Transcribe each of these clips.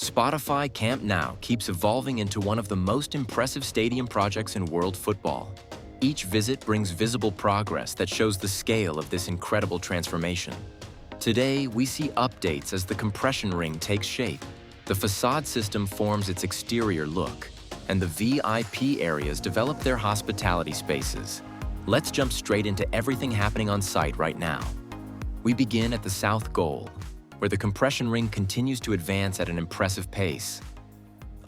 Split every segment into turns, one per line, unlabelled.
Spotify Camp Nou keeps evolving into one of the most impressive stadium projects in world football. Each visit brings visible progress that shows the scale of this incredible transformation. Today, we see updates as the compression ring takes shape. The facade system forms its exterior look, and the VIP areas develop their hospitality spaces. Let's jump straight into everything happening on site right now. We begin at the south goal, where the compression ring continues to advance at an impressive pace.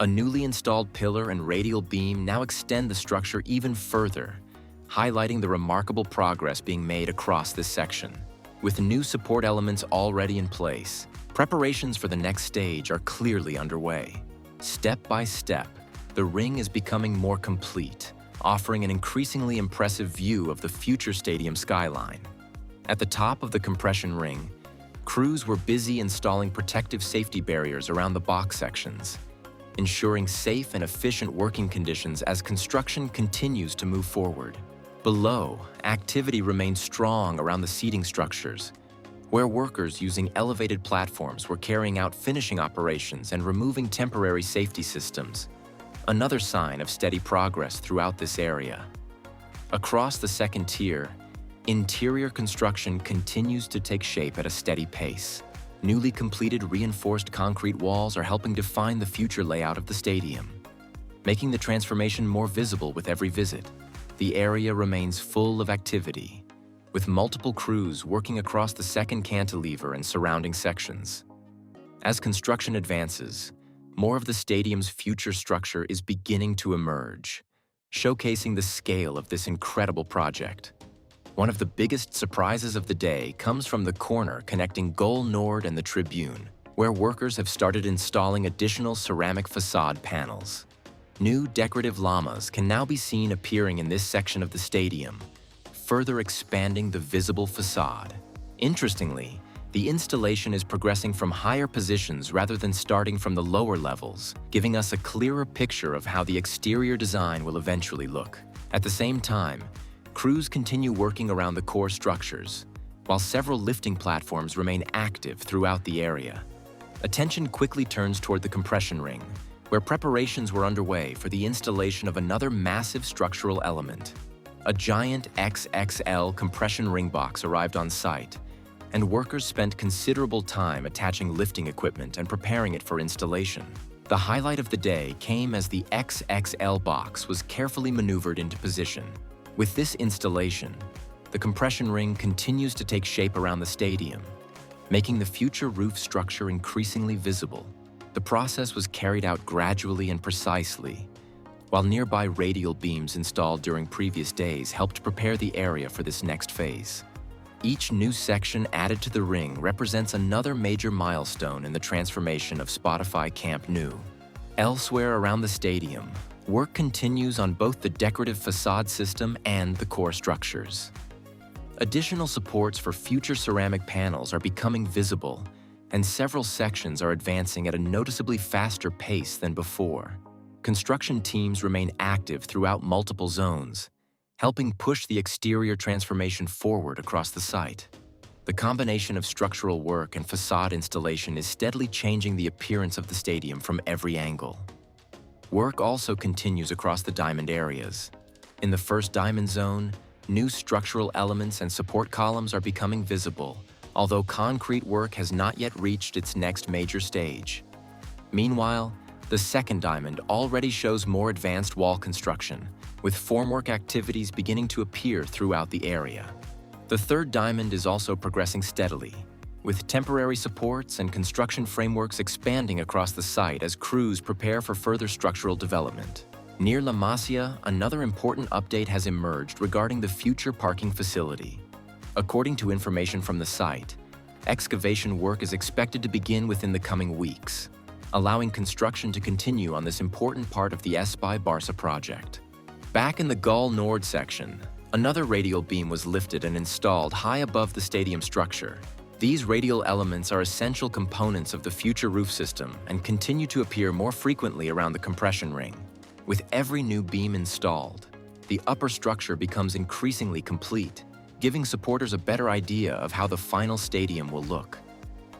A newly installed pillar and radial beam now extend the structure even further, highlighting the remarkable progress being made across this section. With new support elements already in place, preparations for the next stage are clearly underway. Step by step, the ring is becoming more complete, offering an increasingly impressive view of the future stadium skyline. At the top of the compression ring, crews were busy installing protective safety barriers around the box sections, ensuring safe and efficient working conditions as construction continues to move forward. Below, activity remained strong around the seating structures, where workers using elevated platforms were carrying out finishing operations and removing temporary safety systems, another sign of steady progress throughout this area. Across the second tier, interior construction continues to take shape at a steady pace. Newly completed reinforced concrete walls are helping define the future layout of the stadium, making the transformation more visible with every visit. The area remains full of activity, with multiple crews working across the second cantilever and surrounding sections. As construction advances, more of the stadium's future structure is beginning to emerge, showcasing the scale of this incredible project. One of the biggest surprises of the day comes from the corner connecting Goal Nord and the Tribune, where workers have started installing additional ceramic facade panels. New decorative llamas can now be seen appearing in this section of the stadium, further expanding the visible facade. Interestingly, the installation is progressing from higher positions rather than starting from the lower levels, giving us a clearer picture of how the exterior design will eventually look. At the same time, crews continue working around the core structures, while several lifting platforms remain active throughout the area. Attention quickly turns toward the compression ring, where preparations were underway for the installation of another massive structural element. A giant XXL compression ring box arrived on site, and workers spent considerable time attaching lifting equipment and preparing it for installation. The highlight of the day came as the XXL box was carefully maneuvered into position. With this installation, the compression ring continues to take shape around the stadium, making the future roof structure increasingly visible. The process was carried out gradually and precisely, while nearby radial beams installed during previous days helped prepare the area for this next phase. Each new section added to the ring represents another major milestone in the transformation of Spotify Camp Nou. Elsewhere around the stadium, work continues on both the decorative facade system and the core structures. Additional supports for future ceramic panels are becoming visible, and several sections are advancing at a noticeably faster pace than before. Construction teams remain active throughout multiple zones, helping push the exterior transformation forward across the site. The combination of structural work and facade installation is steadily changing the appearance of the stadium from every angle. Work also continues across the diamond areas. In the first diamond zone, new structural elements and support columns are becoming visible, although concrete work has not yet reached its next major stage. Meanwhile, the second diamond already shows more advanced wall construction, with formwork activities beginning to appear throughout the area. The third diamond is also progressing steadily, with temporary supports and construction frameworks expanding across the site as crews prepare for further structural development. Near La Masia, another important update has emerged regarding the future parking facility. According to information from the site, excavation work is expected to begin within the coming weeks, allowing construction to continue on this important part of the Espai Barça project. Back in the Goal Nord section, another radial beam was lifted and installed high above the stadium structure. These radial elements are essential components of the future roof system and continue to appear more frequently around the compression ring. With every new beam installed, the upper structure becomes increasingly complete, giving supporters a better idea of how the final stadium will look.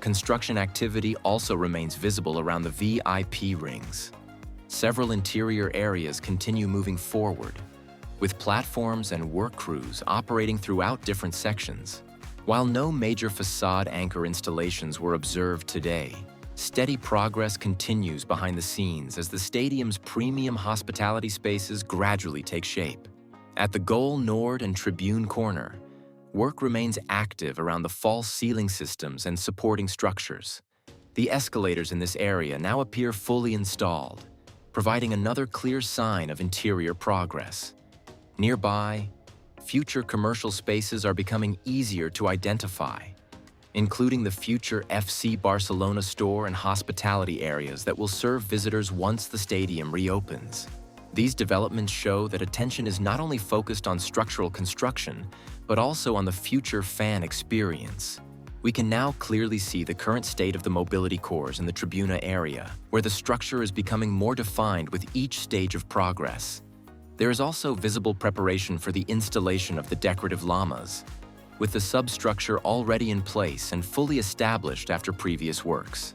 construction activity also remains visible around the VIP rings. Several interior areas continue moving forward, with platforms and work crews operating throughout different sections. While no major facade anchor installations were observed today, steady progress continues behind the scenes as the stadium's premium hospitality spaces gradually take shape. At the Goal Nord and Tribune corner, work remains active around the false ceiling systems and supporting structures. The escalators in this area now appear fully installed, providing another clear sign of interior progress. Nearby, future commercial spaces are becoming easier to identify, including the future FC Barcelona store and hospitality areas that will serve visitors once the stadium reopens. These developments show that attention is not only focused on structural construction, but also on the future fan experience. We can now clearly see the current state of the mobility cores in the Tribuna area, where the structure is becoming more defined with each stage of progress. There is also visible preparation for the installation of the decorative llamas, with the substructure already in place and fully established after previous works.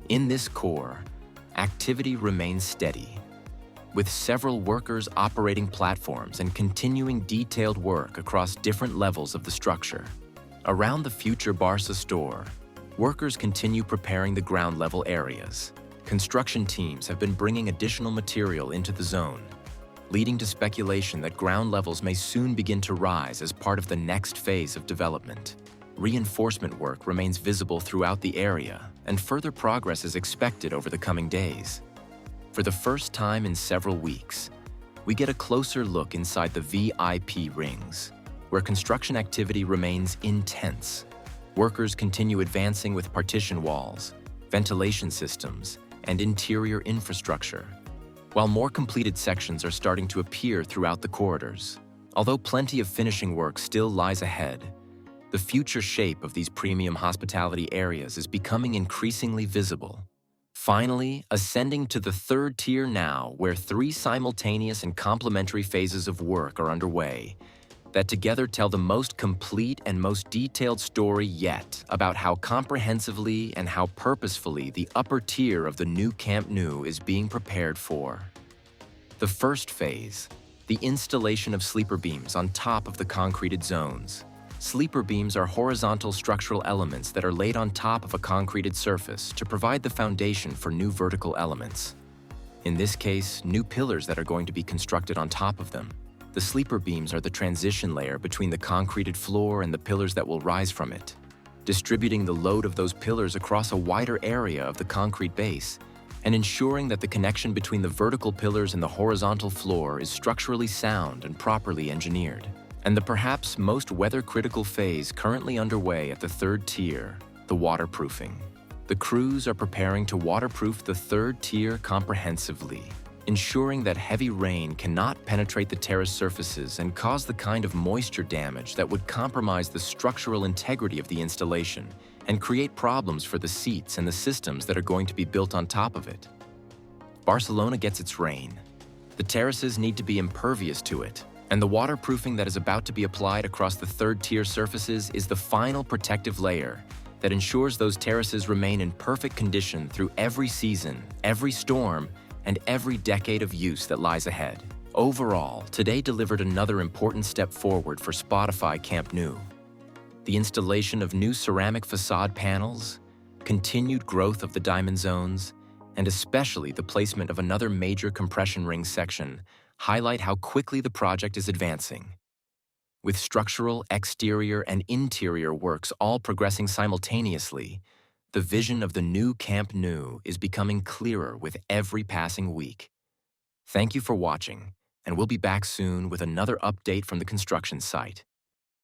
In this core, activity remains steady, with several workers operating platforms and continuing detailed work across different levels of the structure. Around the future Barça store, workers continue preparing the ground-level areas. Construction teams have been bringing additional material into the zone, leading to speculation that ground levels may soon begin to rise as part of the next phase of development. Reinforcement work remains visible throughout the area, and further progress is expected over the coming days. For the first time in several weeks, we get a closer look inside the VIP rings, where construction activity remains intense. Workers continue advancing with partition walls, ventilation systems, and interior infrastructure, while more completed sections are starting to appear throughout the corridors. Although plenty of finishing work still lies ahead, the future shape of these premium hospitality areas is becoming increasingly visible. Finally, ascending to the third tier now, where 3 simultaneous and complementary phases of work are underway, that together tell the most complete and most detailed story yet about how comprehensively and how purposefully the upper tier of the new Camp Nou is being prepared for. The first phase, the installation of sleeper beams on top of the concreted zones. Sleeper beams are horizontal structural elements that are laid on top of a concreted surface to provide the foundation for new vertical elements. In this case, new pillars that are going to be constructed on top of them. The sleeper beams are the transition layer between the concreted floor and the pillars that will rise from it, distributing the load of those pillars across a wider area of the concrete base and ensuring that the connection between the vertical pillars and the horizontal floor is structurally sound and properly engineered. And the perhaps most weather-critical phase currently underway at the third tier, the waterproofing. The crews are preparing to waterproof the third tier comprehensively, ensuring that heavy rain cannot penetrate the terrace surfaces and cause the kind of moisture damage that would compromise the structural integrity of the installation and create problems for the seats and the systems that are going to be built on top of it. Barcelona gets its rain. The terraces need to be impervious to it, and the waterproofing that is about to be applied across the third-tier surfaces is the final protective layer that ensures those terraces remain in perfect condition through every season, every storm, and every decade of use that lies ahead. Overall, today delivered another important step forward for Spotify Camp Nou. The installation of new ceramic facade panels, continued growth of the diamond zones, and especially the placement of another major compression ring section highlight how quickly the project is advancing. With structural, exterior, and interior works all progressing simultaneously, the vision of the new Camp Nou is becoming clearer with every passing week. Thank you for watching, and we'll be back soon with another update from the construction site.